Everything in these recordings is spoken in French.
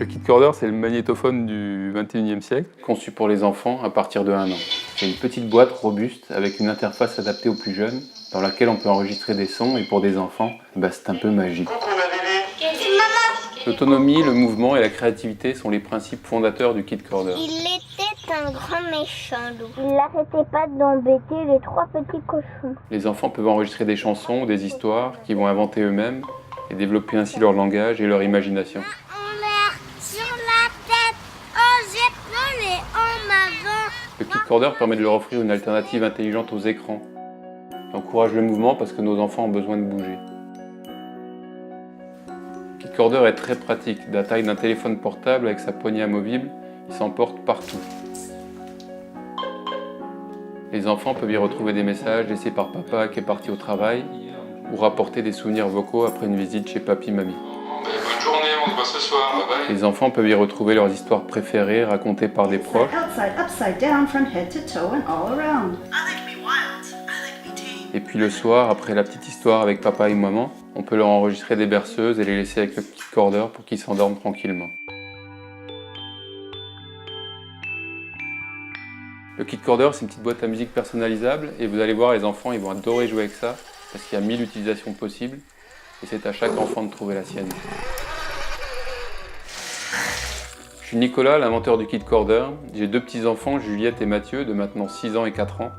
Le KidCorder, c'est le magnétophone du 21e siècle, conçu pour les enfants à partir de 1 an. C'est une petite boîte robuste avec une interface adaptée aux plus jeunes, dans laquelle on peut enregistrer des sons, et pour des enfants, c'est un peu magique. L'autonomie, le mouvement et la créativité sont les principes fondateurs du KidCorder. Il était un grand méchant loup. Il n'arrêtait pas d'embêter les 3 petits cochons. Les enfants peuvent enregistrer des chansons ou des histoires qu'ils vont inventer eux-mêmes et développer ainsi leur langage et leur imagination. En l'air, sur la tête, oh j'ai pleuré en avant. Le KidCorder permet de leur offrir une alternative intelligente aux écrans. Il encourage le mouvement parce que nos enfants ont besoin de bouger. Le KidCorder est très pratique, de la taille d'un téléphone portable avec sa poignée amovible, il s'emporte partout. Les enfants peuvent y retrouver des messages laissés par papa qui est parti au travail ou rapporter des souvenirs vocaux après une visite chez papy-mamie. Bonne journée, on se voit ce soir, bye bye. Les enfants peuvent y retrouver leurs histoires préférées racontées par des proches. Upside down from head to toe and all around. I like me wild. I like me tame. Et puis le soir, après la petite histoire avec papa et maman, on peut leur enregistrer des berceuses et les laisser avec le KidCorder pour qu'ils s'endorment tranquillement. Le KidCorder, c'est une petite boîte à musique personnalisable et vous allez voir, les enfants ils vont adorer jouer avec ça parce qu'il y a 1000 utilisations possibles et c'est à chaque enfant de trouver la sienne. Je suis Nicolas, l'inventeur du KidCorder. J'ai 2 petits-enfants, Juliette et Mathieu, de maintenant 6 ans et 4 ans.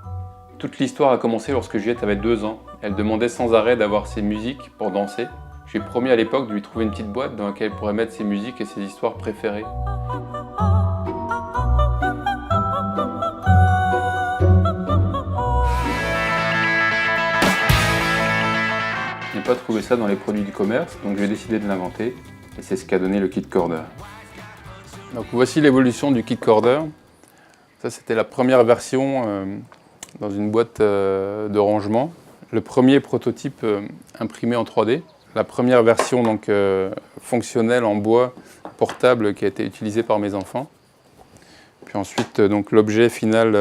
Toute l'histoire a commencé lorsque Juliette avait 2 ans. Elle demandait sans arrêt d'avoir ses musiques pour danser. Je lui ai promis à l'époque de lui trouver une petite boîte dans laquelle elle pourrait mettre ses musiques et ses histoires préférées. Je n'ai pas trouvé ça dans les produits du commerce, donc j'ai décidé de l'inventer. Et c'est ce qu'a donné le KidCorder. Donc voici l'évolution du KidCorder. Ça c'était la première version dans une boîte de rangement. Le premier prototype imprimé en 3D. La première version donc, fonctionnelle en bois portable qui a été utilisée par mes enfants. Puis ensuite donc, l'objet final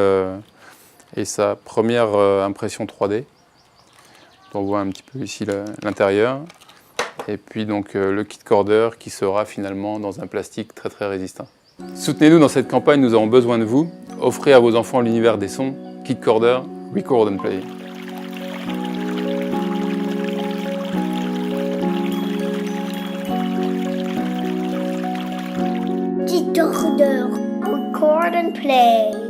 et sa première impression 3D. On voit un petit peu ici l'intérieur. Et puis donc le KidCorder qui sera finalement dans un plastique très très résistant. Soutenez-nous dans cette campagne, nous avons besoin de vous. Offrez à vos enfants l'univers des sons. KidCorder, record and play. KidCorder, record and play.